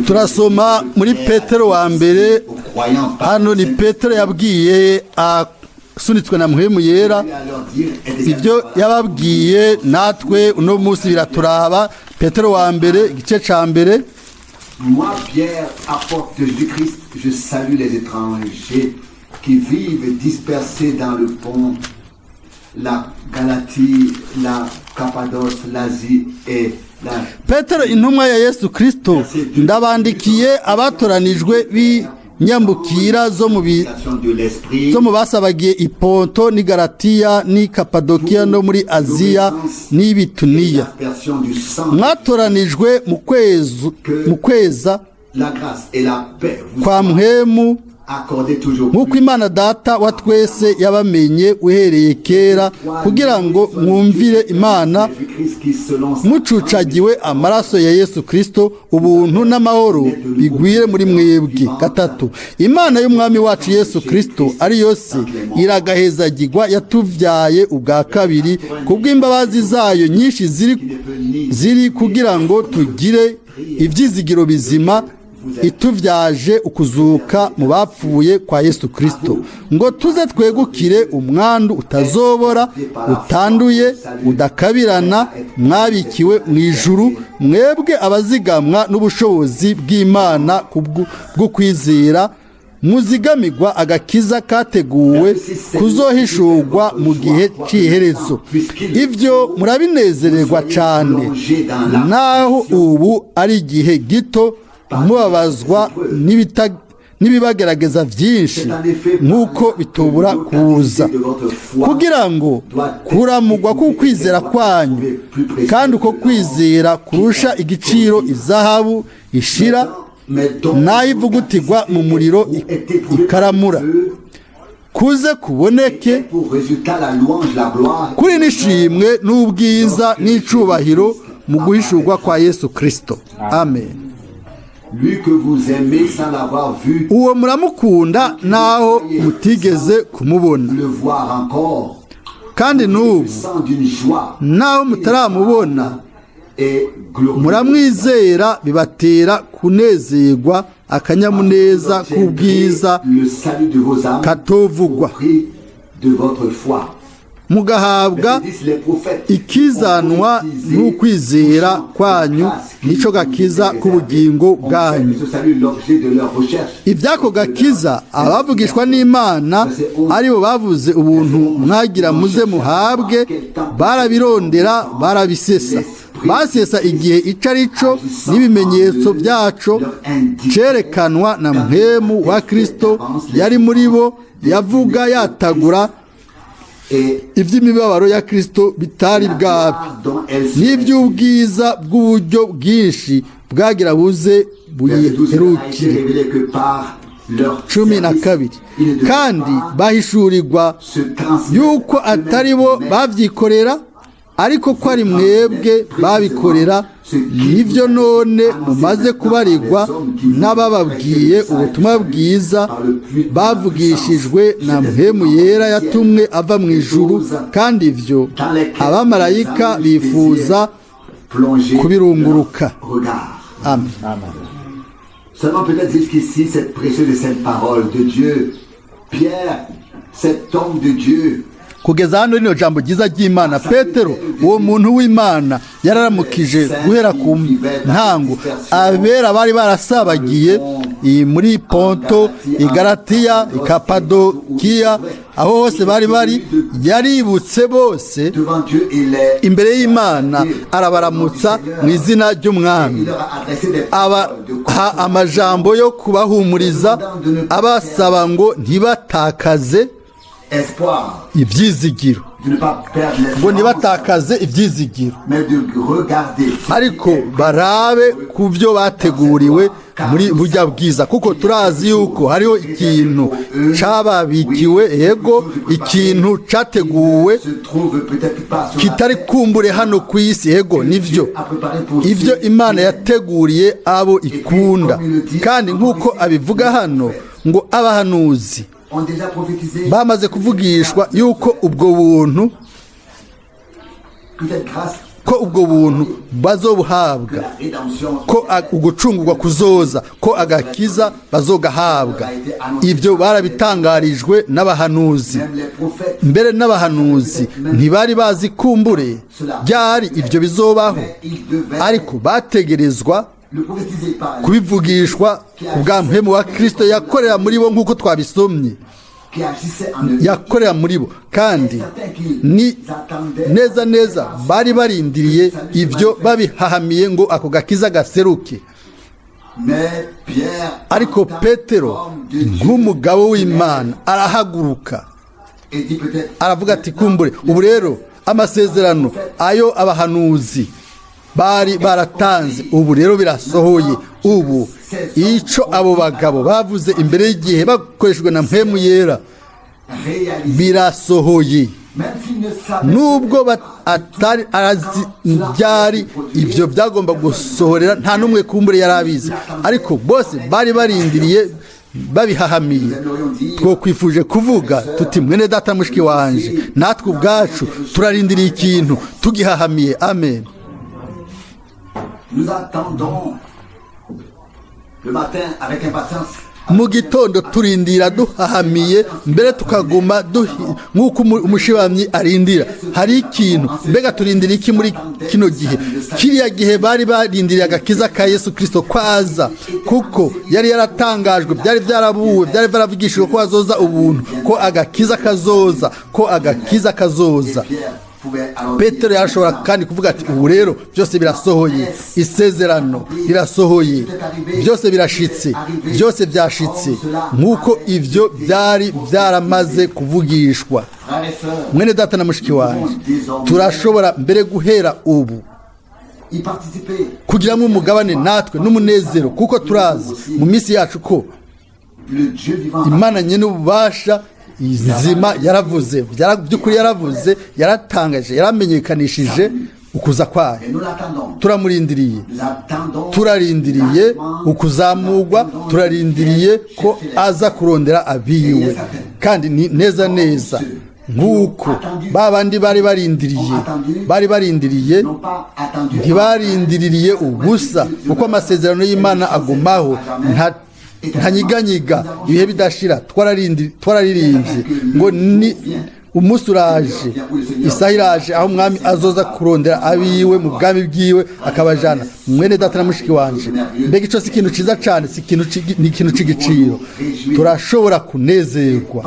turasoma muri Petero wa mbere. Hano ni Petero yabwiye asunitswe na Muhemu Yera ibyo yababwiye natwe uno munsi biraturaba. Petero wa mbere igice ca mbere. Moi, Pierre, apôtre de Jésus-Christ, je salue les étrangers qui vivent dispersés dans le pont, la Galatie, la Cappadoce, l'Asie et la... Petero intumwa ya Yesu Kristo ndabandikiye abatoranijwe b'inyambukira zo mu basabagiye iponto ni Galatiya ni Kapadokiya no muri Aziya ni Bituniya. Mwatoranijwe mu kweza kwa Muhemu nk'uko Imana Data wa twese yabamenye uhereye kera kugira ngo mwumvire Imana mucucagiwe amaraso ya Yesu Kristo, ubuntu n'amahoro bigwire muri mwebwe. Gatatu, Imana y'umwami wacu Yesu Kristo ari yose iragahezagirwa yatuvyaye ubwa kabiri kubw'imbabazi zayo nyinshi ziri kugira ngo tugire ivyizigiro bizima, ituvyaje ukuzuka mu bapfuye kwa Yesu Kristo, ngo tuze twegukire umwandu utazobora, utanduye, udakabirana, mwabikiwe mu ijuru, mwebwe abazigamwa n'ubushobozi bw'Imana bwo kwizera, muzigamigwa agakiza kateguwe kuzohishurwa mu gihe c'iherezo. Ivyo murabinezererwa cane, naho ubu ari igihe gito mubabazwa n'ibibagerageza vyinshi nk'uko bitobura kuza, kugira ngo kuramugwa k'ukwizera kwanyu, kandi uko kwizera kurusha igiciro izahabu ishira nayivugutirwa mu muriro ikaramura, kuze kuboneke kuri nishimwe n'ubwiza n'icubahiro mu guhishurwa kwa Yesu Kristo. Amen. Lui que vous aimez sans l'avoir vu, uwo muramukunda naho mutigeze kumubona, le voir encore, kandi n'ubu naho mutaramubona muramwizera, bibatera kunezerwa akanyamuneza k'ubwiza katovugwa, mugahabwa ikizanwa n'ukwizera kwanyu nico gakiza k'ubugingo bwanyu. Ivyako gakiza abavugishwa n'Imana aribo bavuze ubuntu mwagira muze muhabwe, barabirondera barabisesa, basesa igihe ico arico n'ibimenyetso vyaco cerekanwa na Muhemu wa Kristo yari muri bo, yavuga yatagura ivy'imibabaro ya Kristo bitari bwabi, n'ivy'ubwiza bw'uburyo bwinshi bwagira buze buyiherukire. 12. Kandi bahishurirwa yuko atari bo bavyikorera, ariko ko ari mwebwe babikorera, nivyo none mumaze kubarirwa n'abababwiye ubutumwa bwiza bavugishijwe na Muhemu Yera yatumwe ava mu ijuru, kandi ivyo abamarayika bifuza kubirunguruka. Amen. Seulement peut-être jusqu'ici cette précieuse et sainte parole de Dieu, Pierre, cet homme de Dieu. Kugeza hano rino jambo ryiza ry'Imana, Petero uwo muntu w'Imana yararamukije guhera ku ntango abera bari barasabagiye muri Ponto, Galatiya, Kapadokiya, aho hose bari yaributse bose imbere y'Imana, arabaramutsa mu izina ry'umwami, abaha amajambo yo kubahumuriza, abasaba ngo ntibatakaze ivyizigiro, ngo ntibatakaze ivyizigiro, ariko barabe ku byo bateguriwe muri burya bwiza, kuko turazi yuko hariho ikintu cababikiwe, yego ikintu categuwe kitari kumbure hano ku isi, yego nivyo ivyo Imana yateguriye abo ikunda. Kandi nk'uko abivuga hano ngo abahanuzi bamaze kuvugishwa yuko ubwo buntu ko ubwo buntu bazobuhabwa, ko ugucungurwa kuzoza, ko agakiza bazogahabwa. Ibyo barabitangarijwe n'abahanuzi, mbere n'abahanuzi ntibari bazi kumbure byari ibyo bizobaho, ariko bategerezwa kubivugishwa ku bwa mpemu wa Kristo yakorera muri bo nk'uko twabisomye, yakorera muri bo, kandi ni neza neza bari barindiriye ibyo babihahamiye ngo ako gakiza gaseruke. Ariko Petero nk'umugabo w'Imana arahaguruka aravuga ati kumbure ubu rero amasezerano ayo abahanuzi bari baratanze ubu rero birasohoye. Ubu icyo abo bagabo bavuze imbere y'igihe bakoreshejwe na mpemu yera birasohoye, nubwo atari arazi byari ibyo byagomba gusohorera, nta n'umwe kumbure yari abizi, ariko bose bari barindiriye babihahamiye. Twokwifuje kuvuga tuti mwene data mushiki wanje, natwe ubwacu turarindiriye ikintu tugihahamiye. Amen. Nous attendons le matin avec impatience. Mu gitondo turindira duhahamiye, mbere tukaguma nk'uko umushibamyi arindira. Hari ikintu, mbega turindira iki muri kino gihe? Kiriya gihe bari barindiriye agakiza ka Yesu Kristo kwaza, kuko yari yaratangajwe, byari byarabuwe, byari byaravugishijwe ko hazoza ubuntu, ko agakiza kazoza, ko agakiza kazoza. Petero yarashobora kandi kuvuga ati ubu rero byose birasohoye, isezerano rirasohoye, byose birashitse, byose byashitse nk'uko ibyo byari byaramaze kuvugishwa. Mwene data na mushiki wanjye, turashobora mbere guhera ubu kugiramo umugabane natwe n'umunezero, kuko turazi mu minsi yacu ko Imana nyene ububasha izima yaravuze, by'ukuri yaravuze, yaratangaje, yaramenyekanishije ukuza kwayo. Turamurindiriye, turarindiriye ukuzamurwa, turarindiriye ko aza kurondera abiwe, kandi ni neza neza nk'uko babandi bari barindiriye ntibarindiriye ubusa, kuko amasezerano y'Imana agumaho ntanyiganyiga ibihe bidashira. Twararirimbye ngo ni umunsi uraje, isaha iraje aho umwami azoza kurondera abiwe mu bwami bwiwe akabajana. Mwene data na mushiki wanje, mbega ico si ikintu ciza cane, ni ikintu c'igiciro. Turashobora kunezerwa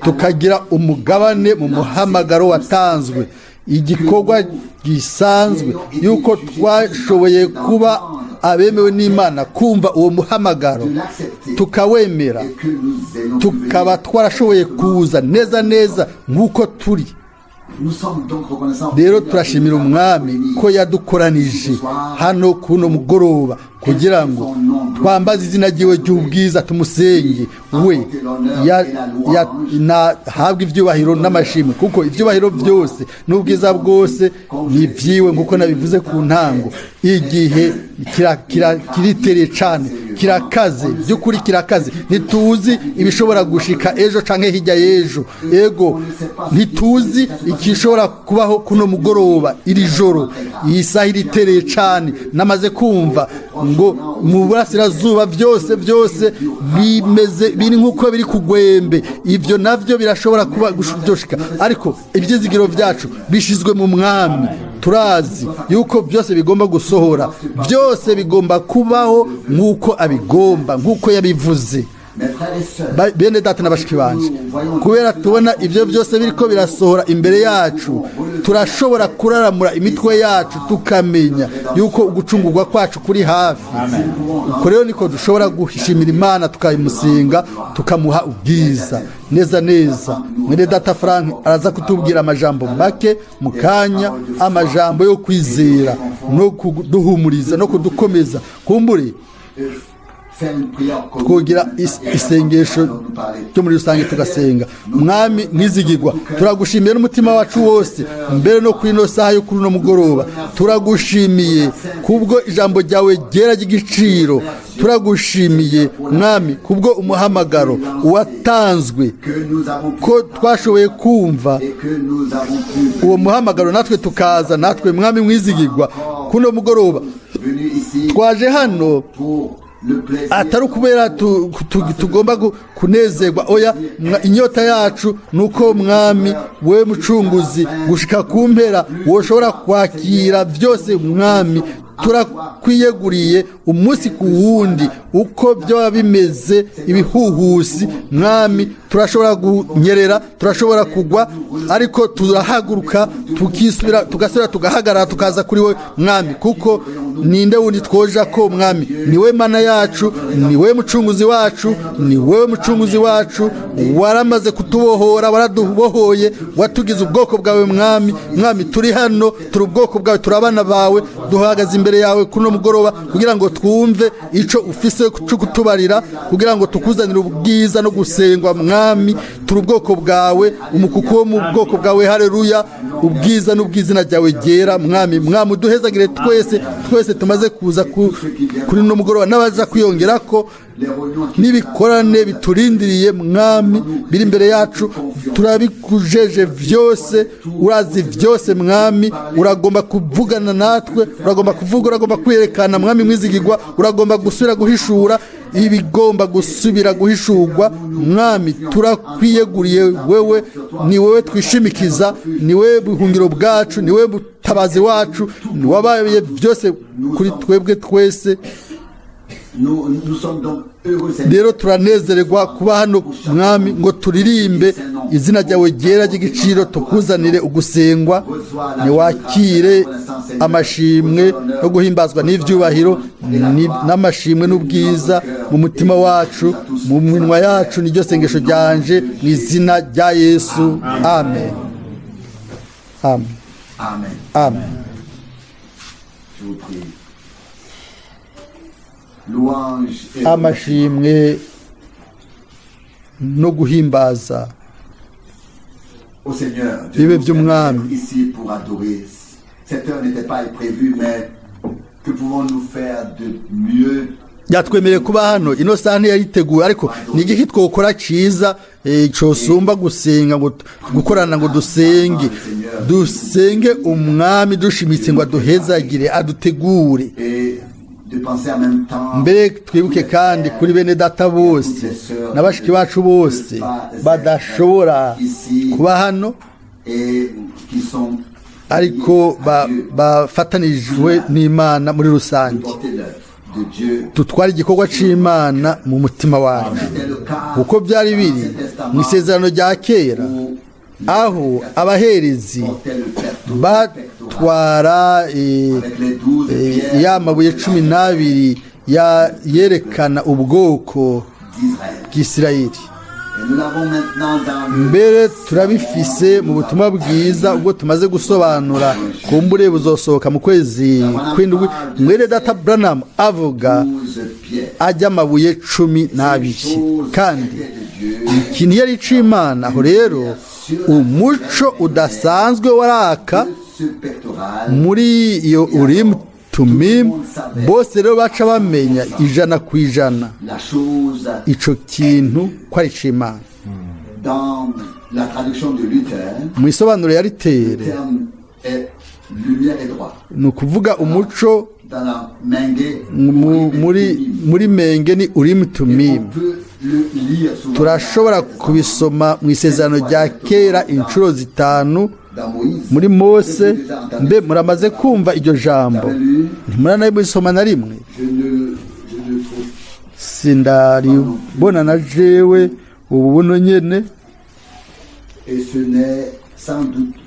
tukagira umugabane mu muhamagaro watanzwe, igikorwa gisanzwe yuko twashoboye kuba abemewe n'Imana, kumva uwo muhamagaro tukawemera, tukaba twarashoboye kuza neza neza nk'uko turi. Rero turashimira umwami ko yadukoranije hano kuno mugoroba kugira ngo twambaze izina ryiwe ry'ubwiza, tumusenge we habwe ibyubahiro n'amashimwe, kuko ibyubahiro byose n'ubwiza bwose ni ibyiwe, nk'uko nabivuze ku ntango. Igihe kiritereye cyane, kirakaze, by'ukuri kirakaze. Ntituzi ibishobora gushika ejo canke hirya y'ejo, ego ntituzi ikishobora kubaho kuno mugoroba, iri joro, iyi saha iritereye cyane. Namaze kumva ngo mu burasirazuba byose biri nk'uko biri kugwembe. Ibyo navyo birashobora kuba gushoshika, ariko ibyizigiro byacu bishizwe mu mwami. Turazi yuko byose bigomba gusohora, byose bigomba kubaho nk'uko abigomba, nk'uko yabivuze. Bene data na bashiki banje, kubera tubona ibyo byose biriko birasohora imbere yacu, turashobora kuraramura imitwe yacu tukamenya yuko ugucungurwa kwacu kuri hafi. Uko rero niko dushobora gushimira Imana, tukayimusinga, tukamuha ubwiza neza neza. Mwene data Frank araza kutubwira amajambo make mu kanya, amajambo yo kwizera no kuduhumuriza no kudukomeza. Kumbure faire une prière commune. twogira isengesho ryo muri rusange tugasenga. Mwami mwizigirwa, turagushimiye n'umutima wacu wose mbere no kuri ino saha yo kuri uno mugoroba. Turagushimiye kubwo ijambo ryawe ryera ry'igiciro. Turagushimiye mwami kubwo umuhamagaro watanzwe ko twashoboye kumva uwo muhamagaro natwe tukaza. Natwe mwami mwizigirwa kuno mugoroba twaje hano atari ukubera tugomba kunezerwa, oya, inyota yacu nuko mwami we mucunguzi gushika ku mpera woshobora kwakira byose. Mwami turakwiyeguriye umunsi ku wundi uko byaba bimeze ibihuhusi. Mwami turashobora kunyerera, turashobora kugwa, ariko turahaguruka tugasubira tugahagarara tukaza kuri we mwami, kuko ninde wundi twoja ko mwami? Niwe mana yacu, niwe mucunguzi wacu, niwe mucunguzi wacu. Waramaze kutubohora, waradubohoye, watugize ubwoko bwawe mwami. Mwami turi hano, turi ubwoko bwawe, turi abana bawe, duhagaze imbere yawe kuno mugoroba kugira ngo twumve ico ufise cyo kutubarira, kugira ngo tukuzanire ubwiza no gusengwa mwami. Turi ubwoko bwawe, umukuku wo mu bwoko bwawe. Haleluya, ubwiza n'ubwizina ryawe ryera mwami. Mwami uduhezagire twese tumaze kuza kuri no mugoroba n'abaza kwiyongera ko n'ibikorane biturindiriye mwami biri imbere yacu. Turabikujeje vyose, urazi vyose mwami. Uragomba kuvugana natwe, uragomba kuvuga, uragomba kwerekana mwami mwizigirwa. Uragomba gusubira guhishura ibigomba gusubira guhishurwa mwami. Turakwiyeguriye wewe, ni wewe twishimikiza, ni wewe buhungiro bwacu, ni wewe butabazi wacu, ni wabaye byose kuri twebwe twese. Rero turanezererwa kuba hano mwami ngo turirimbe izina ryawe ryera ry'igiciro, tukuzanire ugusengwa. Niwakire amashimwe no guhimbazwa n'ivyubahiro n'amashimwe n'ubwiza mu mutima wacu, mu minwa yacu. Niryo sengesho ryanje mu izina rya Yesu, amen. Amen. Amen. Amen. Je vous prie. Louange et amashimwe no guhimbaza au Seigneur. bibe by'umwami. Ici pour adorer. Cette heure n'était pas prévue, mais que pouvons-nous faire de mieux? Yatwemereye kuba hano, ino saha ntiyariteguye, ariko ni igiki twokora cyiza cyosumba gusenga, ngo gukorana ngo dusenge umwami dushimitse ngo aduhezagire, adutegure. Mbere twibuke kandi kuri bene data bose n'abashiki bacu bose badashobora kuba hano, ariko bafatanijwe n'Imana muri rusange. Tutwara igikorwa c'Imana mu mutima wacu, uko byari biri mu isezerano rya kera, aho abaherezi batwara ya mabuye 12 yerekana ubwoko bw'Isirayeli. Mbere turabifise mu butumwa bwiza ubwo tumaze gusobanura, kumbure buzosohoka mu kwezi kw'indwi. Mwere data Branham avuga ajya amabuye 12, kandi ikintu yari c'Imana. Aho rero umuco udasanzwe waraka muri iyo Urim Tumim. Bose rero baca bamenya 100% ico kintu ko ari c'Imana. Mu isobanuro ya Ritere ni ukuvuga umuco muri Menge ni Urim Tumim. Turashobora kubisoma mu isezerano rya kera inshuro 5 muri Mose. Mbe muramaze kumva iryo jambo? Ntimuranaye musoma na rimwe? Sindaribona na jewe ubu buno nyene.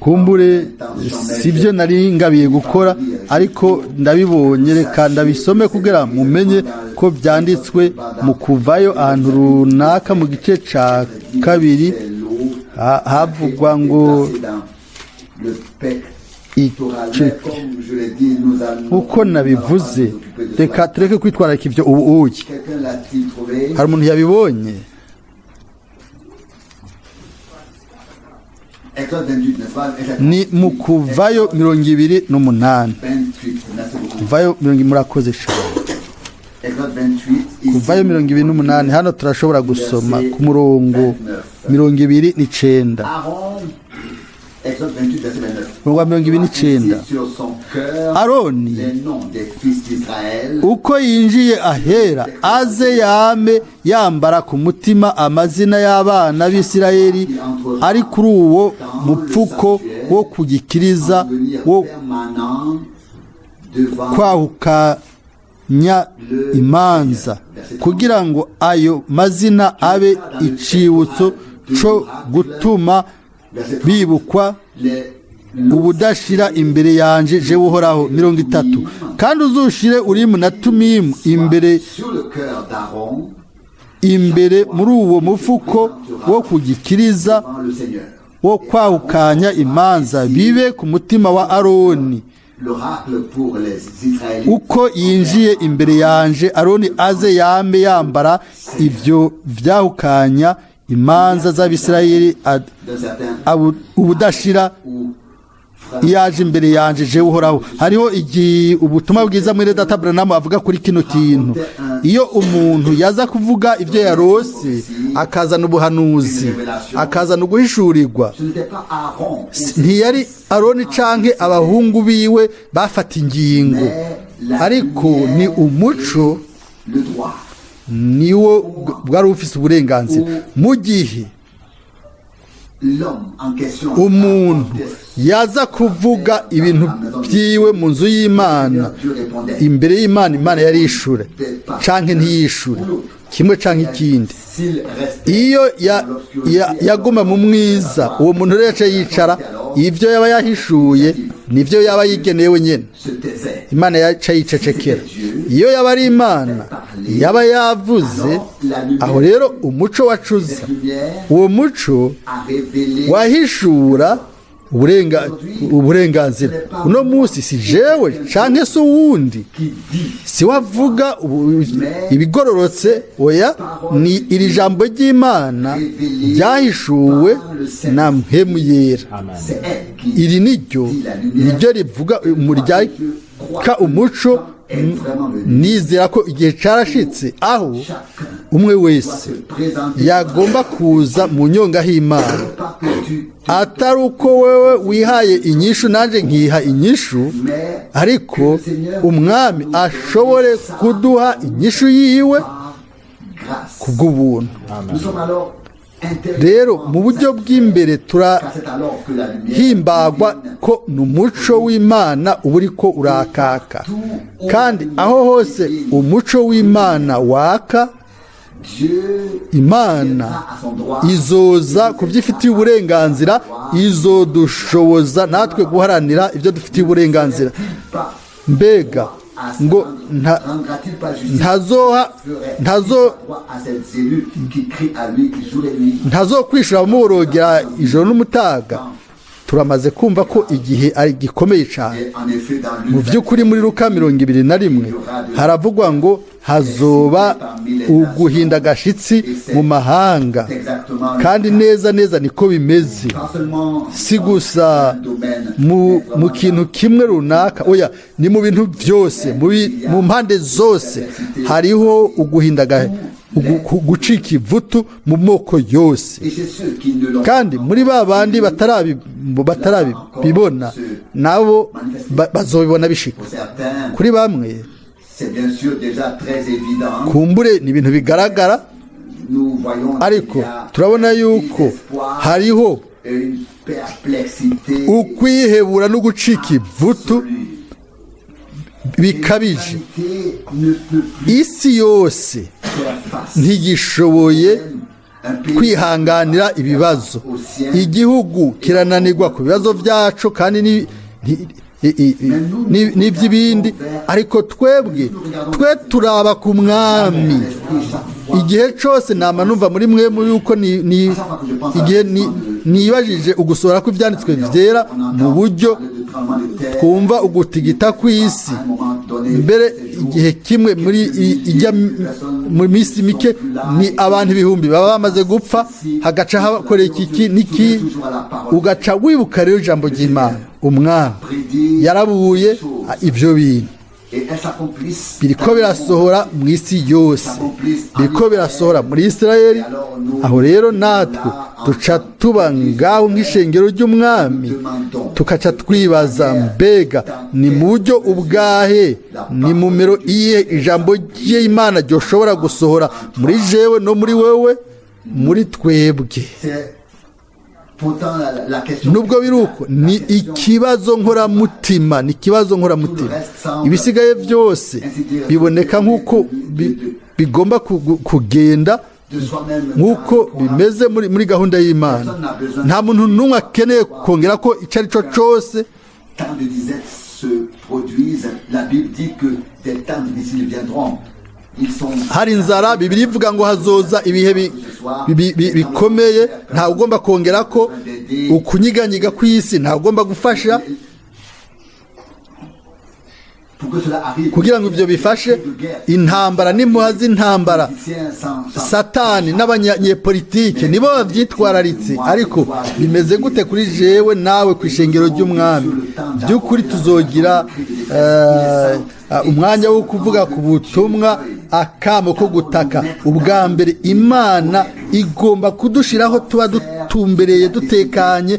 Kumbure sivyo nari ngabiye gukora, ariko ndabibonye, reka ndabisome kugira mumenye ko byanditswe mu Kuvayo ahantu runaka mu gice ca 2 havugwa ngo Comme je l'ai dit, nous allons uko nabivuze reka tureke kwitwararika ibyo ubu uye quelqu'un l'a-t-il trouvé? hari umuntu yabibonye Exode 28, n'est-ce pas? ni mu kuvayo 28 28, merci beaucoup. kuvayo 20 murakoze cyane Exode 28, kuvayo 28 hano turashobora gusoma ku murongo 29 Aaron, Exode 28, verset 29. murongo 29 Ainsi sur son cœur Aroni les noms des fils d'Israël, uko yinjiye ahera aze yame yambara ku mutima amazina y'abana b'Isirayeli ari kuri uwo mupfuko wo kugikiriza wo permanent devant kwahukanya imanza kugira ngo ayo mazina abe icibutso co gutuma bibukwa les ubudashira imbere yanje je uhoraho 30 kandi uzushire urimu na tumimu imbere sur le cœur d'Aaron imbere muri uwo mufuko wo kugikiriza devant le Seigneur. wo kwahukanya imanza bibe ku mutima wa Aroni L'oracle pour les Israélites uko yinjiye imbere yanje Aroni aze yame yambara ivyo vyahukanya imanza z'Abisirayeli d'un certain ubudashira ou yaje imbere yanje je uhoraho hariho ubutumwa bwiza muri Data Branham avuga kuri kino kintu iyo umuntu yaza kuvuga ibyo yarose akazana ubuhanuzi akazana uguhishurirwa ce n'était pas Aaron ntiyari Aroni canke abahungu biwe bafata ingingo ariko ni umuco le droit niwo bwari ufise uburenganzira mu gihe l'homme en question umuntu yaza kuvuga ibintu byiwe mu nzu y'Imana Dieu répondait imbere y'Imana Imana yari ishure canke ntiyishure kimwe canke ikindi s'il restait iyo yaguma mu mwiza uwo muntu rero yaca yicara ivyo yaba yahishuye nivyo yaba yigenewe nyene se taisait. Imana yaca yicecekera iyo yaba ari Imana yaba yavuze aho rero umuco wacuza Lumière uwo muco a révélé wahishura uburenganzira uno munsi si jewe canke se uwundi qui dit si wavuga ibigororotse oya ni iri jambo ry'Imana ryahishuwe na mpemu yera c'est elle qui iri niryo rivuga muryaka umuco est vraiment venue. nizera ko igihe carashitse aho umwe wese Se présenter yagomba kuza mu nyonga h'Imana pas que tu atari uko wewe wihaye inyishu nanje nkiha inyishu mais ariko umwami ashobore kuduha inyishu yiwe grâce. kubw'ubuntu Nous sommes alors rero mu buryo bw'imbere car c'est alors que la lumière turahimbagwa ko ni umuco w'Imana uba uriko urakaka kandi aho hose umuco w'Imana waka Dieu Imana à son droit izoza ku byo ifitiye uburenganzira izodushoboza natwe guharanira ibyo dufitiye uburenganzira pas mbega ngo rendra-t-il pas justice ntazoha droit à ces élus qui crient à lui jour et nuit. ntazokwishura amuborogera ijoro n'umutaga turamaze kumva ko igihe ari gikomeye cyane Et en effet dans mu Luc by'ukuri muri Luka 21 haravugwa ngo hazoba uguhinda agashitsi mu mahanga exactement kandi neza neza niko bimeze pas seulement si gusa dans le domaine mu kintu kimwe runaka oya ni mu bintu byose mu mpande zose hariho uguhinda gucika ivutu mu moko yose et c'est ceux qui ne l'ont kandi muri ba bandi batarabibona nabo bazobibona bishika pour certains kuri bamwe c'est bien sûr déjà très évident. kumbure ni ibintu bigaragara Nous voyons ariko qu'il y a turabona yuko désespoir, hariho une perplexité ukwihebura no gucika ivutu bikabije L'humanité ne peut plus isi yose faire face ntigishoboye un pays kwihanganira ibibazo igihugu kirananirwa ku bibazo byacu kandi n'iby'ibindi ariko twe turaba ku mwami igihe cyose nama numva muri mwe yuko igihe nibajije ugusohora kw'ibyanditswe byera mu buryo twumva ugutigita kw'isi mbere igihe kimwe mu minsi mike ni abantu ibihumbi baba bamaze gupfa hagaca hakoreka iki n'iki ugaca wibuka rero ijambo ry'Imana umwami yarabuye ibyo bintu biriko birasohora mu isi yose biriko birasohora muri Isirayeli aho rero natwe duca tuba ngaho nk'ishengero ry'umwami tukaca twibaza mbega ni mu buryo ubwahe ni mu mero iye ijambo ry'Imana ryoshobora gusohora muri jewe no muri wewe muri twebwe nubwo biruko ni ikibazo nkoramutima ibisigaye byose biboneka nk'uko bigomba kugenda nk'uko bimeze muri gahunda y'Imana nta muntu n'umwe akeneye kongera ko icyo ari cyo cyose hari inzara Bibiliya ivuga ngo hazoza ibihe bikomeye ntawe ugomba kongera ko ukunyiganyiga kw'isi ntawe ugomba gufasha kugira ngo ibyo bifashe intambara n'impuha z'intambara satani n'abanyepolitike nibo babyitwararitse ariko bimeze gute kuri jewe nawe ku ishengero ry'umwami by'ukuri tuzogira umwanya wo kuvuga ku butumwa akamo ko gutaka ubwa mbere Imana igomba kudushiraho tuba dutumbereye dutekanye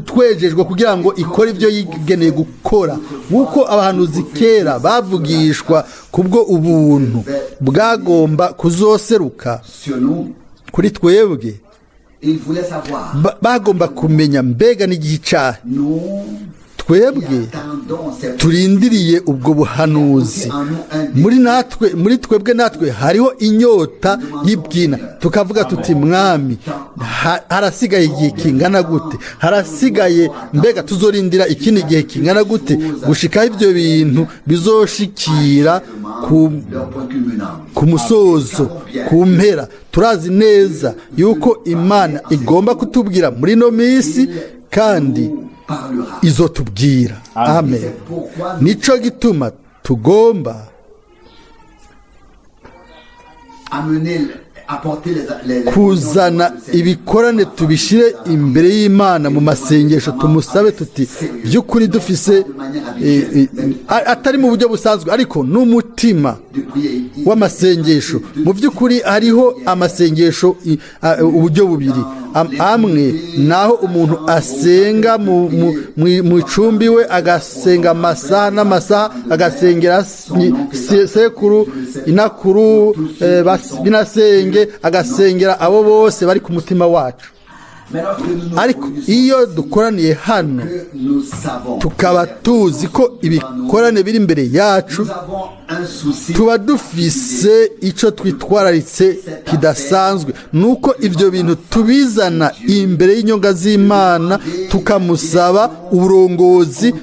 twejejwe kugira ngo ikore ibyo yigeneye gukora nk'uko abahanuzi kera bavugishwa kubwo ubuntu bwagomba kuzoseruka kuri twebwe bagomba kumenya mbega n'igihe cyaha twebwe turindiriye ubwo buhanuzi muri twebwe natwe hariho inyota y'ibwina tukavuga tuti mwami harasigaye igihe kingana gute harasigaye mbega tuzorindira ikindi gihe kingana gute gushikaho ibyo bintu bizoshikira ku musozo ku mpera turazi neza yuko Imana igomba kutubwira muri no minsi kandi izotubwira amen nico gituma tugomba kuzana ibikorane tubishire imbere y'Imana mu masengesho tumusabe tuti by'ukuri dufise atari mu buryo busanzwe ariko n'umutima w'amasengesho mu by'ukuri hariho amasengesho uburyo bubiri amwe naho umuntu asenga mu icumbi we agasenga amasaha n'amasaha agasengera sekuru inakuru binasenge agasengera abo bose bari ku mutima wacu ariko iyo dukoraniye hano tukaba tuzi ko ibikorane biri imbere yacu tuba dufise icyo twitwararitse kidasanzwe nuko ibyo bintu tubizana imbere y'inyonga z'Imana tukamusaba uburongozi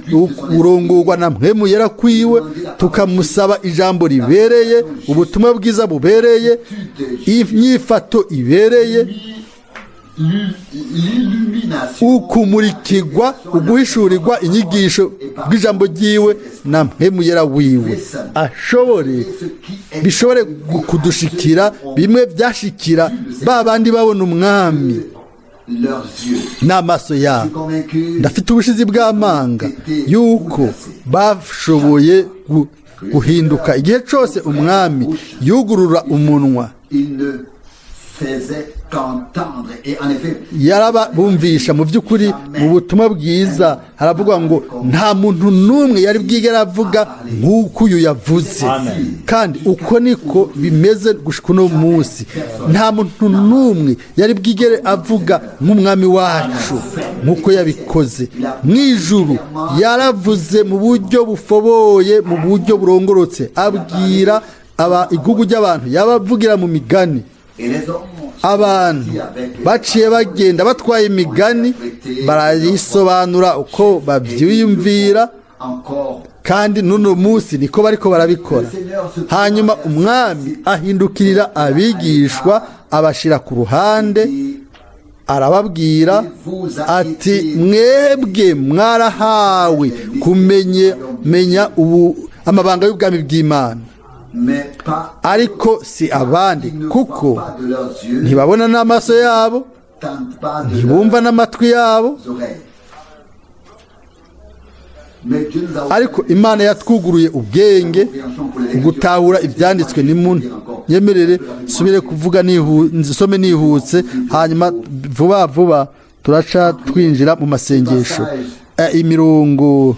burongorwa na mpwemu yera kwiwe tukamusaba ijambo ribereye ubutumwa bwiza bubereye inyifato ibereye ukumurikirwa uguhishurirwa inyigisho bw'ijambo ryiwe na mpwemu yera wiwe bishobore kudushikira bimwe byashikira ba bandi babona umwami n'amaso yabo ndafite ubushizi bw'amanga yuko bashoboye guhinduka igihe cyose umwami yugurura umunwa yarabumvisha mu by'ukuri mu butumwa bwiza haravuga ngo nta muntu n'umwe yari bwigera avuga nk'uko uyu yavuze kandi uko niko bimeze gushika uno munsi nta muntu n'umwe yari bwigere avuga nk'umwami wacu nk'uko yabikoze mu ijuru yaravuze mu buryo bufoboye mu buryo burongorotse abwira igugu ry'abantu yabavugira mu migani abantu baciye bagenda batwaye imigani barayisobanura uko babyiyumvira kandi n'uno munsi niko bariko barabikora hanyuma umwami ahindukirira abigishwa abashira ku ruhande arababwira ati mwebwe mwarahawe kumenya amabanga y'ubwami bw'Imana, ariko si abandi, kuko ntibabona n'amaso yabo, ntibumva n'amatwi yabo, ariko Imana yatwuguruye ubwenge gutahura ibyanditswe. Nyemerere subire kuvuga nsome nihutse, hanyuma vuba vuba turaca twinjira mu masengesho. Imirongo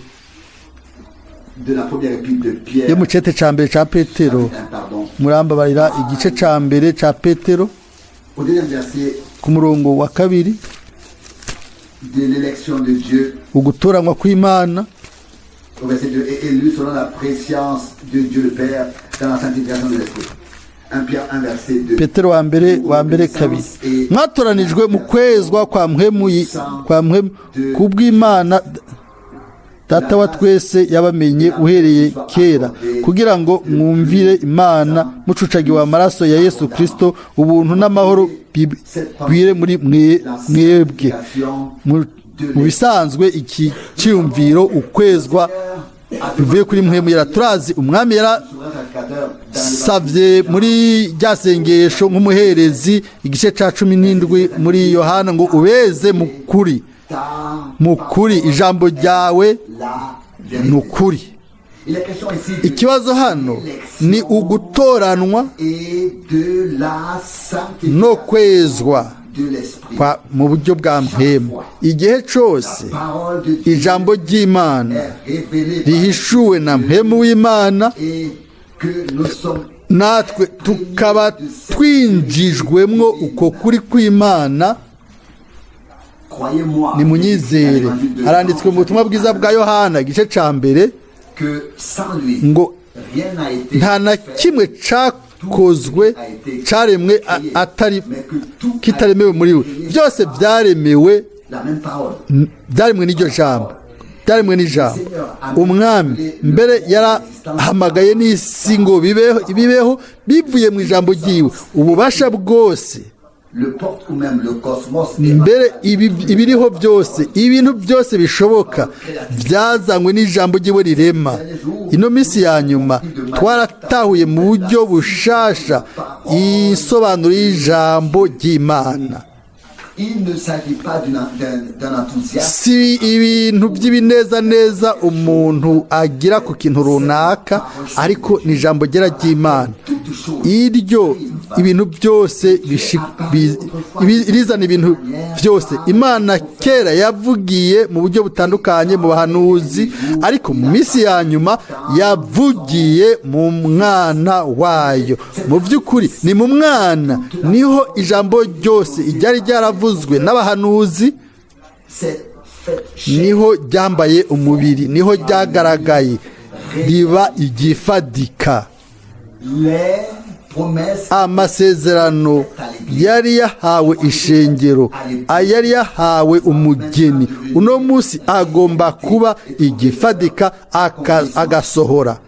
yo mu cete ca mbere ca Petero, murambabarira, igice ca mbere ca Petero ku murongo wa 2, ugutoranywa kw'Imana. Au verset 2, et élu selon la préscience de Dieu le Père dans la sanctification de l'Esprit. 1 Pierre 1 verset 2. Petero wa mbere 2. Mwatoranijwe mu kwezwa kwa mpwemu kubw'Imana Data wa twese yabamenye uhereye kera, kugira ngo mwumvire Imana mucucagiwe amaraso ya Yesu Kristo, ubuntu n'amahoro bwire muri mwebwe. Mu bisanzwe iki cyumviro ukwezwa bivuye kuri mpwemu yera. Turazi umwami yarasavye muri rya sengesho nk'umuherezi, igice ca 17 muri Yohana, ngo ubeze mu kuri, ijambo ryawe ni ukuri. Ikibazo hano ni ugutoranwa no kwezwa mu buryo bwa mpemu. Igihe cyose ijambo ry'Imana rihishuwe na mpemu w'Imana, natwe tukaba twinjijwemwo uko kuri kw'Imana, nimunyizere. Haranditswe mu butumwa bwiza bwa Yohana igice ca mbere ngo nta na kimwe cakozwe caremwe kitaremewe muri we, byose byaremwe n'iryo jambo, byaremwe n'ijambo. Umwami mbere yarahamagaye n'isi ngo bibeho bivuye mu ijambo ryiwe. Ububasha bwose mbere ibiriho byose, ibintu byose bishoboka byazanywe n'ijambo ryiwe rirema. Ino minsi ya nyuma twaratahuye mu buryo bushasha isobanuro y'ijambo ry'Imana. Si ibintu by'ibinezaneza umuntu agira ku kintu runaka, ariko ni ijambo ry'Imana. Iryo ibintu byose rizana ibintu byose. Imana kera yavugiye mu buryo butandukanye mu bahanuzi, ariko mu minsi ya nyuma yavugiye mu mwana wayo. Mu by'ukuri ni mu mwana niho ijambo ryose iryari ryaravuzwe n'abahanuzi, niho ryambaye umubiri, niho ryagaragaye, riba igifadika. Amasezerano yari yahawe ishengero, yari yahawe umugeni, uno munsi agomba kuba igifadika agasohora.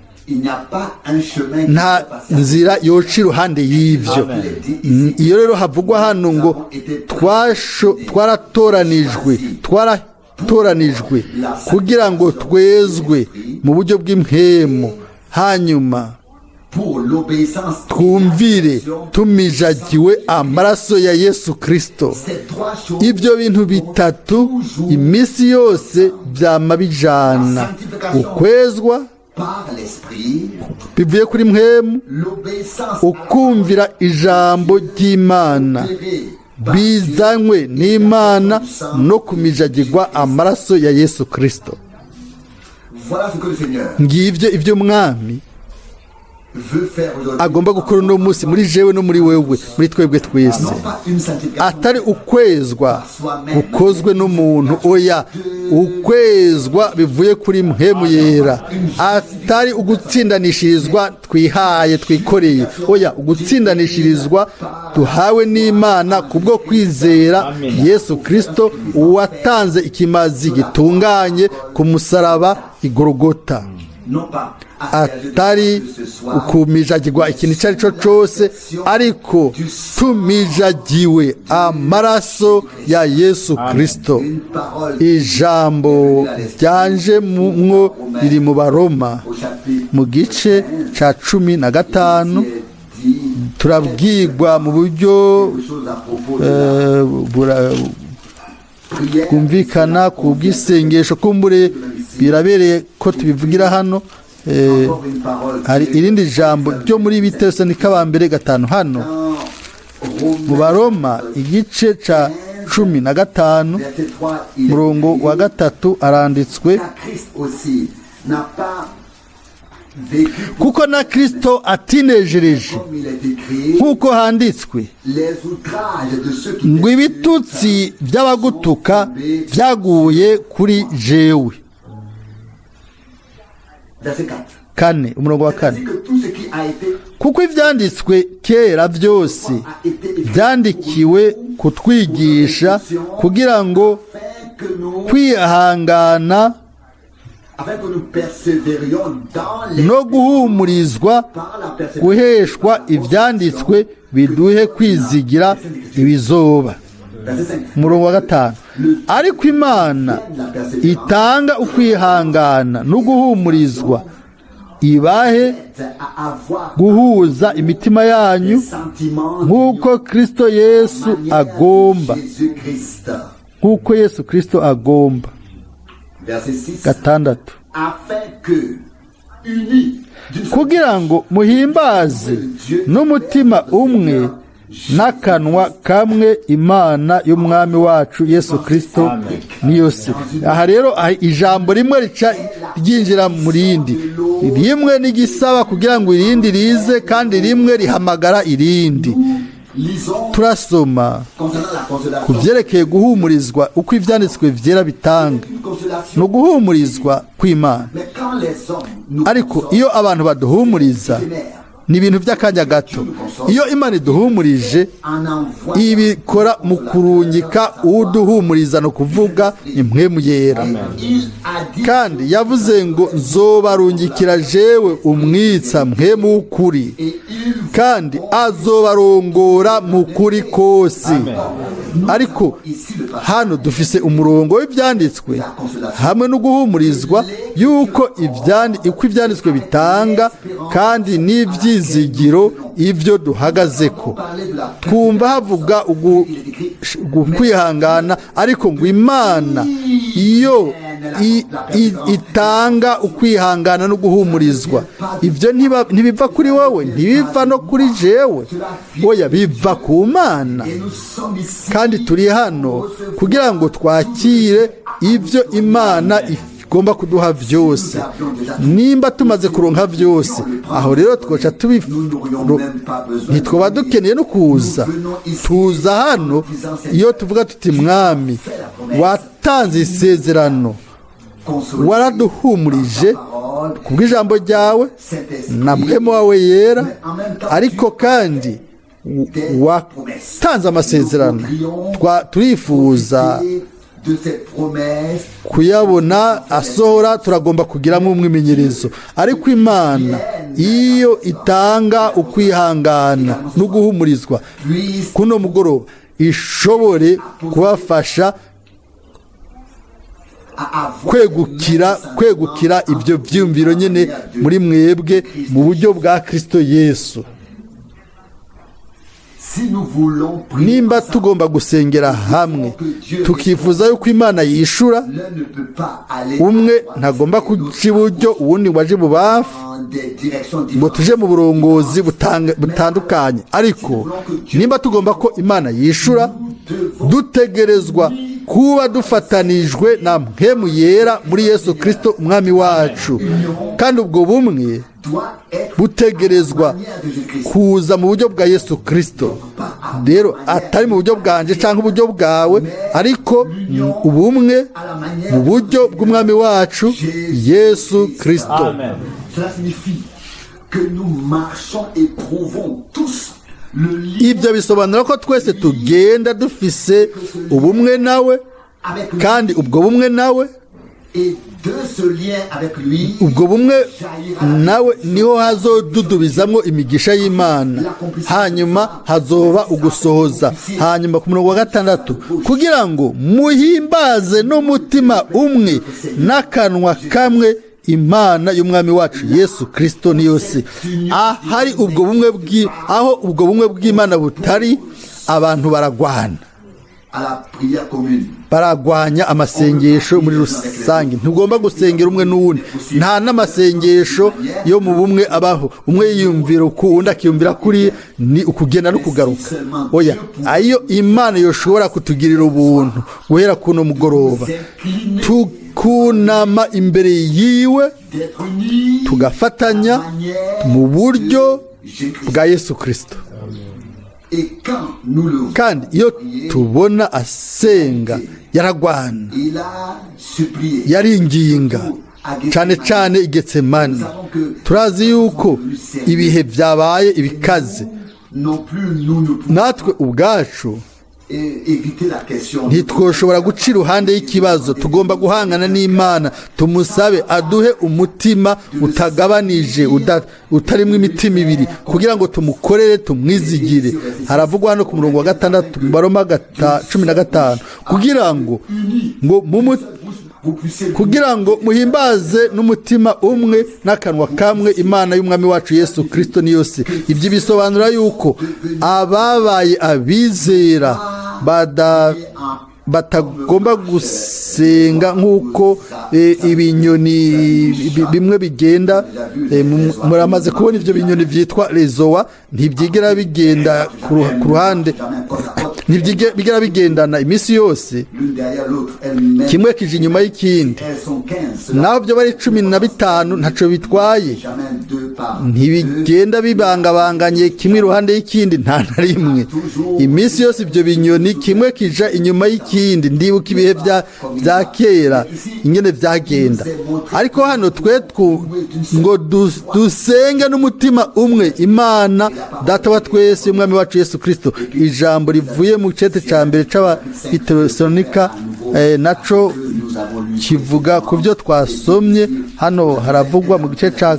Nta nzira yoca iruhande y'ivyo. Iyo rero havugwa hano ngo twaratoranijwe kugira ngo twezwe mu buryo bw'impwemu, hanyuma twumvire tumijagiwe amaraso ya Yesu Kristo. Ibyo bintu bitatu iminsi yose byama bijana: ukwezwa bivuye kuri mpwemu, ukumvira ijambo ry'Imana bizanywe n'Imana, no kumijagirwa amaraso ya Yesu Kristo. Ngivyo ibyo Mwami agomba gukora uno munsi muri jewe no muri wewe, muri twebwe twese. Atari ukwezwa ukozwe n'umuntu, oya, ukwezwa bivuye kuri mpemu yera. Atari ugutsindanishirizwa twihaye twikoreye, oya, ugutsindanishirizwa duhawe n'Imana kubwo kwizera Yesu Kristo, uwatanze ikimazi gitunganye ku musaraba i Golgota. atari ukumijagirwa ikintu icyo ari cyo cyose, ariko tumijagiwe amaraso ya Yesu Kristo. Ijambo ryanje mwo riri mu Baroma mu gice cya 15, turabwirwa mu buryo bwumvikana ku bw'isengesho. Kumbure birabereye ko tubivugira hano. Hari irindi jambo ryo muri Bitesalonika ba mbere 5 hano mu Baroma igice cya 15 murongo wa 3 aranditswe, kuko na Kristo atinejereje nk'uko handitswe ngo ibitutsi by'abagutuka byaguye kuri jewe. 4 umurongo wa 4, kuko ibyanditswe kera byose byandikiwe kutwigisha kugira ngo kwihangana no guhumurizwa guheshwa ibyanditswe biduhe kwizigira ibizoba. Umurongo wa 5, ariko Imana itanga ukwihangana no guhumurizwa ibahe guhuza imitima yanyu nk'uko Kristo Yesu agomba, nk'uko Yesu Kristo agomba. 6, kugira ngo muhimbaze n'umutima umwe n'akanwa kamwe Imana y'umwami wacu Yesu Kristo niyo se. Aha rero ijambo rimwe rica ryinjira mu rindi, rimwe n'igisaba kugira ngo irindi rize, kandi rimwe rihamagara irindi. Turasoma ku byerekeye guhumurizwa uko ibyanditswe byera bitanga, no guhumurizwa kw'Imana. Ariko iyo abantu baduhumuriza ni ibintu by'akanya gato. Iyo Imana iduhumurije ibikora mu kurungika uduhumuriza, no kuvuga impwemu yera. Kandi yavuze ngo nzobarungikira jewe umwitsa mpwemu w'ukuri, kandi azobarongora mu kuri kose. Ariko hano dufise umurongo w'ibyanditswe hamwe no guhumurizwa yuko ibyanditswe bitanga, kandi n'ibyizigiro ibyo duhagazeko. Twumva havuga kwihangana, ariko ngo Imana iyo itanga ukwihangana no guhumurizwa, ibyo ntibiva kuri wowe, ntibiva no kuri jewe, oya, biva ku Mana. Kandi turi hano kugira ngo twakire ibyo Imana igomba kuduha byose. Nimba tumaze kuronka byose, aho rero twoca ntitwoba dukeneye no kuza. Tuza hano iyo tuvuga tuti Mwami watanze isezerano, waraduhumurije kubw'ijambo ryawe na mpwemu wawe yera, ariko kandi watanze amasezerano. Turifuza kuyabona asohora, turagomba kugiramo umwimenyerezo. Ariko Imana iyo itanga ukwihangana no guhumurizwa, kuno mugoroba ishobore kubafasha kwegukira ibyo byumviro nyene muri mwebwe mu buryo bwa Kristo Yesu. Nimba tugomba gusengera hamwe, tukifuza yuko Imana yishura, umwe ntagomba kuja iburyo uwundi waje ibubafu, ngo tuje mu burongozi butandukanye. Ariko nimba tugomba ko Imana yishura, dutegerezwa kuba dufatanijwe na mpwemu yera muri Yesu Kristo umwami wacu. Kandi ubwo bumwe butegerezwa kuza mu buryo bwa Yesu Kristo, rero atari mu buryo bwanje cyangwa uburyo bwawe, ariko ubumwe mu buryo bw'umwami wacu Yesu Kristo. Ibyo bisobanura ko twese tugenda dufise ubumwe nawe, kandi ubwo bumwe nawe Et de ce lien avec lui, ubwo bumwe nawe niho hazodudubizamo imigisha y'Imana, hanyuma hazoba ugusohoza. Hanyuma ku murongo wa 6, kugira ngo muhimbaze n'umutima umwe n'akanwa kamwe Imana y'umwami wacu Yesu Kristo ni yose. Ahari ubwo bumwe aho ubwo bumwe bw'Imana butari, abantu baragwana, à la prière commune. baragwanya amasengesho muri rusange. Ntugomba gusengera umwe n'uwundi, nta n'amasengesho yo mu bumwe abaho. Umwe yiyumvira ukundi akiyumvira kuri, ni ukugenda no kugaruka. Oya, ayo Imana yoshobora kutugirira ubuntu guhera kuno mugoroba, tukunama imbere yiwe, tugafatanya mu buryo bwa Yesu Kristo. Kandi iyo tubona asenga, yaragwana, yaringinga, cyane cyane i Getsemani. Turazi yuko ibihe byabaye ibikaze, natwe ubwacu ntitwoshobora guca iruhande y'ikibazo. Tugomba guhangana n'Imana, tumusabe aduhe umutima utagabanije, utarimo imitima ibiri, kugira ngo tumukorere, tumwizigire. Haravugwa hano ku murongo wa 6 mu Baroma 15, kugira ngo muhimbaze n'umutima umwe n'akanwa kamwe Imana y'umwami wacu Yesu Kristo ni yose. Ibyo bisobanura yuko ababaye abizera batagomba gusenga nk'uko ibinyoni bimwe bigenda. Muramaze kubona ibyo binyoni byitwa rezoa, ntibyigera bigenda ku ruhande, ntibyigera bigendana iminsi yose, kimwe kije inyuma y'ikindi. Naho byo bari 15 ntaco bitwaye, ntibigenda bibangabanganye kimwe iruhande y'ikindi, nta na rimwe. Iminsi yose ibyo binyoni kimwe kija inyuma y'ikindi. Ndibuka ibihe bya kera ingene byagenda. Ariko hano twe ngo dusenge n'umutima umwe Imana Data wa twese umwami wacu Yesu Kristo. Ijambo rivuye mu cete ca mbere c'Abitesalonika naco kivuga ku byo twasomye hano. Haravugwa mu gice ca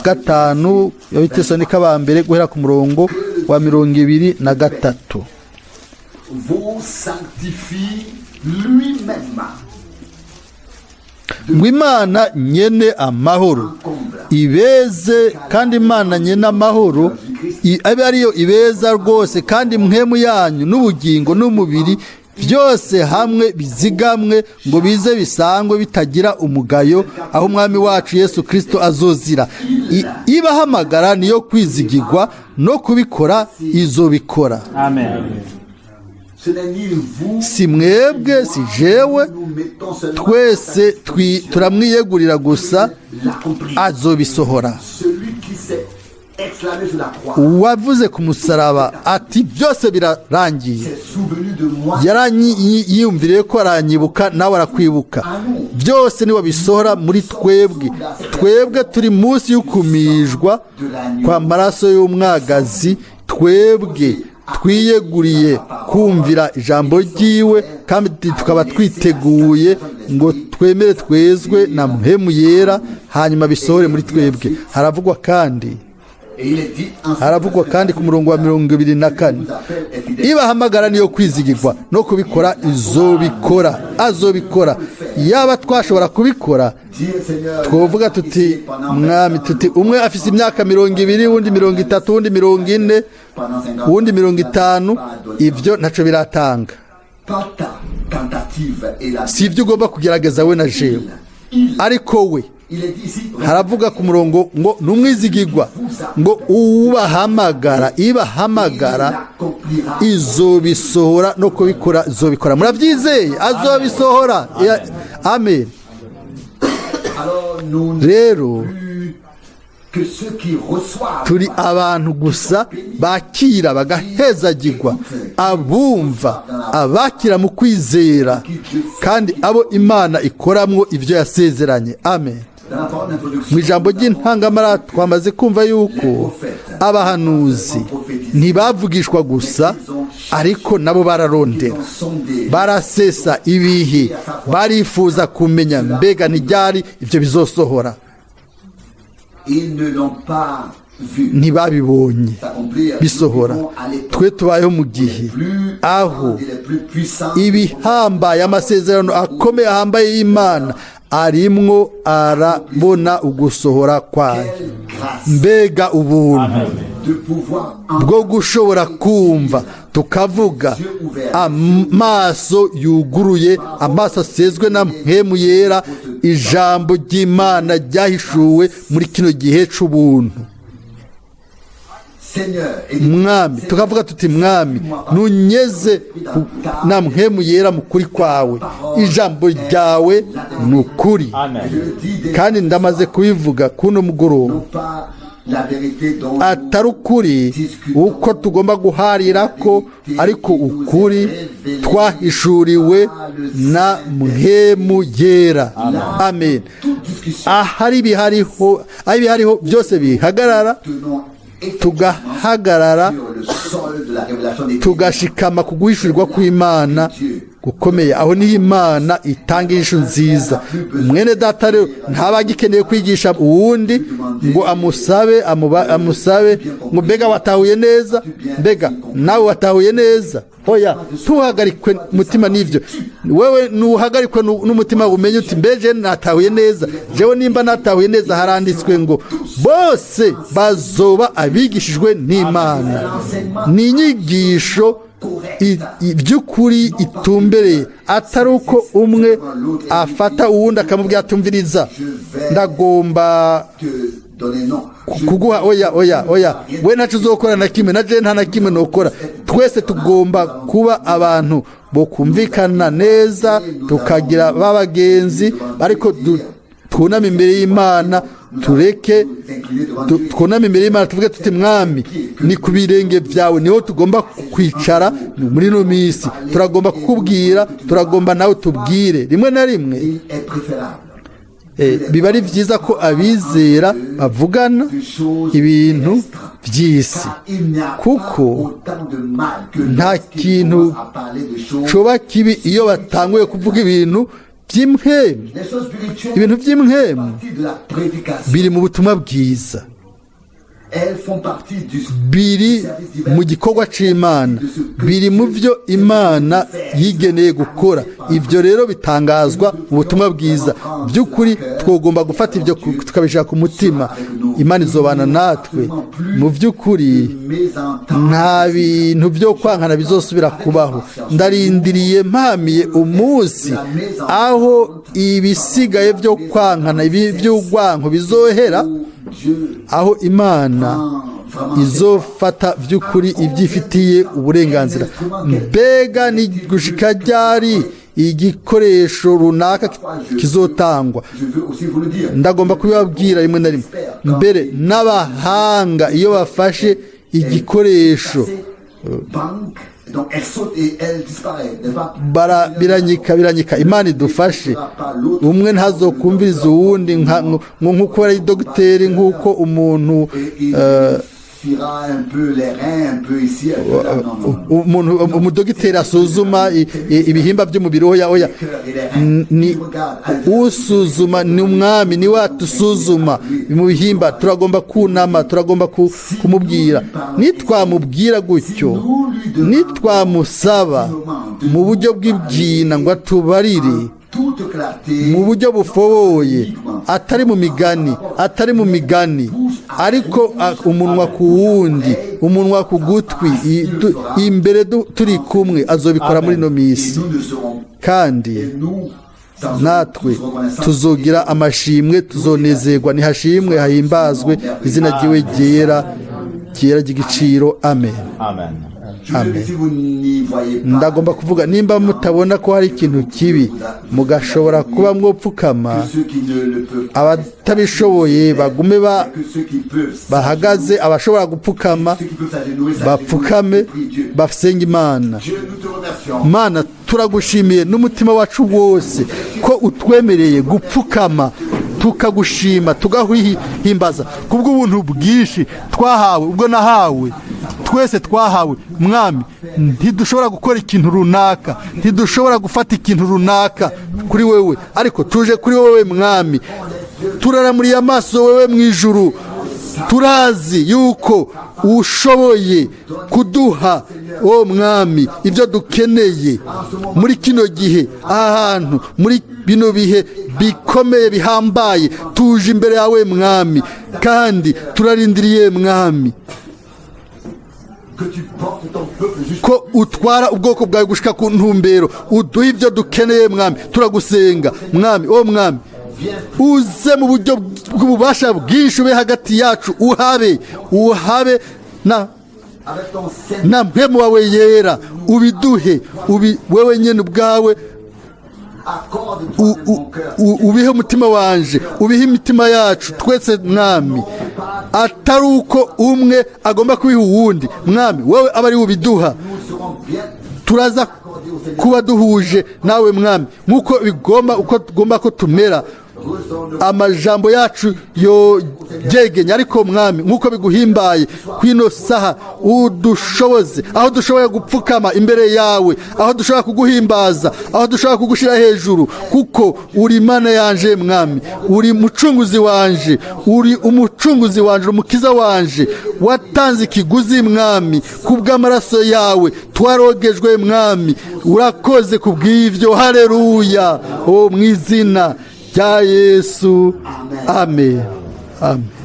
5 y'Abitesalonika ba mbere guhera ku murongo wa 23. Vous sanctifie lui-même. Ngo Imana nyene amahoro ibeze, kandi Imana nyene amahoro abe ariyo ibeza rwose, kandi mpwemu yanyu n'ubugingo n'umubiri byose hamwe bizigamwe, ngo bize bisangwe bitagira umugayo, aho umwami wacu Yesu Kristo azozira. Ibahamagara niyo kwizigirwa, no kubikora izobikora. Amen. Si mwebwe, si jewe, twese turamwiyegurira gusa, azobisohora. Uwavuze ku musaraba ati byose birarangiye, yiyumviriye ko aranyibuka, nawe arakwibuka. Byose niwe bisohora muri twebwe turi munsi y'ukumijwa kwa maraso y'umwagazi. Twebwe twiyeguriye kumvira ijambo ryiwe, kandi tukaba twiteguye ngo twemere twezwe na mpemu yera, hanyuma bisohore muri twebwe. Haravugwa kandi ku murongo wa 24, ibahamagara niyo kwizigirwa, no kubikora izobikora, azobikora. Yaba twashobora kubikora, twovuga tuti mwami, tuti umwe afise imyaka 20, undi 30, undi 40, undi 50, ivyo ntaco biratanga. Si ibyo ugomba kugerageza we na jewe, ariko we haravuga ku murongo ngo numwizigirwa, ngo ubahamagara, ibahamagara izobisohora, no kubikora izobikora. Murabyizeye? Azobisohora. Amen. Rero turi abantu gusa bakira bagahezagirwa, abumva, abakira mu kwizera, kandi abo Imana ikoramwo ivyo yasezeranye. Amen. Dans la parole d'introduction, mu ijambo ry'intangamara twamaze kumva yuko abahanuzi ntibavugishwa gusa ariko nabo bararondera barasesa ibihe barifuza kumenya mbega ntiryari ibyo bizosohora ils ne l'ont pas vu ntibabibonye s'accomplir. bisohora Nous vivons à l'époque twe tubayeho mu gihe plus aho les plus puissants ibihambaye amasezerano akomeye ahambaye y'Imana arimwo arabona ugusohora kwayo quelle grâce mbega ubuntu de pouvoir bwo gushobora kumva tukavuga amaso yuguruye amaso asezwe na mpemu yera ijambo ry'Imana ryahishuwe muri kino gihe c'ubuntu Seigneur et mwami tukavuga tuti mwami nunyeze na mpemu yera mu kuri kwawe ijambo ryawe ni ukuri je le dis des kandi ndamaze kubivuga kuno mugoroba pas la vérité dont atari ukuri uko tugomba guharira ko ariko ukuri twahishuriwe na mpemu yera amen toute discussion ahari ibihariho byose bihagarara tenons tugahagarara sur le sol de la révélation des tugashikama ku guhishurirwa kw'Imana gukomeye aho niho Imana itanga inyishu nziza mwene data rero ntabagikeneye kwigisha uwundi ngo amusabe ngo mbega watahuye neza mbega nawe watahuye neza oya tuhagarikwe mutima n'ivyo wewe nuhagarikwe n'umutima umenye uti mbeje natahuye neza jewe nimba natahuye neza haranditswe ngo bose bazoba abigishijwe n'Imana ni inyigisho iby'ukuri itumbereye atari uko umwe afata uwundi akamubwira atumviriza ndagomba te donner non. kuguha oya we ntacyo uzokora na kimwe na je nta na kimwe nokora twese tugomba kuba abantu bo kumvikana neza tukagira babagenzi ariko twuname imbere y'Imana tureke twuname imbere y'Imana tuvuge tuti mwami ni ku birenge byawe niho tugomba kwicara muri ino minsi turagomba kukubwira turagomba nawe tubwire rimwe na rimwe Il est préférable biba ari byiza ko abizera bavugana ibintu by'isi car il n'y a kuko pas autant de mal que nta lorsqu'il kintu commence à parler de choses coba kibi iyo batanguye kuvuga ibintu by'imhemu les choses spirituelles ibintu by'imhemu partie de la prédication. biri mu butumwa bwiza Elles font partie du biri mu gikorwa c'Imana biri mu byo Imana yigeneye gukora ibyo rero bitangazwa mu butumwa bwiza by'ukuri twogomba gufata ibyo tukabishaka ku mutima Imana izobana natwe mu by'ukuri nta bintu byo kwankana bizosubira kubaho ndarindiriye mpamiye umunsi aho ibisigaye byo kwankana by'urwanko bizohera aho Imana izofata by'ukuri ibyifitiye uburenganzira mbega ni gushika ryari igikoresho runaka kizotangwa ndagomba kubibabwira rimwe na rimwe mbere n'abahanga iyo bafashe igikoresho biranyika Imana idufashe umwe ntazokumviriza uwundi nk'uko ari dogiteri nk'uko umuntu umudogiteri asuzuma ibihimba by'umubiri oya ni usuzuma ni umwami ni watusuzuma mu bihimba turagomba kunama turagomba kumubwira nitwamubwira gutyo nitwamusaba mu buryo bw'ibyina ngo atubarire mu buryo bufoboye atari mu migani ariko umunwa ku wundi umunwa ku gutwi imbere turi kumwe azobikora muri ino minsi kandi natwe tuzogira amashimwe tuzonezerwa ntihashimwe hahimbazwe izina ryiwe ryera ry'igiciro amen ndagomba kuvuga nimba mutabona ko hari ikintu kibi mugashobora kuba mwopfukama abatabishoboye bagume bahagaze abashobora gupfukama bapfukame basenge Imana turagushimiye n'umutima wacu wose ko utwemereye gupfukama tukagushima tugahimbaza kubw'ubuntu bwinshi twahawe ubwo nahawe twese twahawe mwami ntidushobora gukora ikintu runaka ntidushobora gufata ikintu runaka kuri wewe ariko tuje kuri wewe mwami turaramuriye amaso wewe mu ijuru turazi yuko ushoboye kuduha o mwami ibyo dukeneye muri kino gihe ahantu muri bino bihe bikomeye bihambaye tuje imbere yawe mwami kandi turarindiriye mwami ko utwara ubwoko bwawe gushika ku ntumbero uduha ibyo dukeneye mwami turagusenga mwami o mwami uze mu buryo bw'ububasha bwinshi ube hagati yacu uhabe na mpemu wawe yera ubiduhe wewe nyene ubwawe ubihe umutima wanje ubihe imitima yacu twese mwami atari uko umwe agomba kubiha uwundi mwami wewe aba ari ubiduha turaza kuba duhuje nawe mwami nk'uko bigomba uko tugomba ko tumera amajambo yacu yogegenya ariko mwami nk'uko biguhimbaye kwino saha udushoboze aho dushoboye gupfukama imbere yawe aho dushobora kuguhimbaza aho dushobora kugushira hejuru kuko uri Imana yanje mwami uri mucunguzi wanje uri umucunguzi wanje umukiza wanje watanze ikiguzi mwami kubw'amaraso yawe twarogejwe mwami urakoze kubw'ivyo haleluya o mwizina rya Yesu amen amen.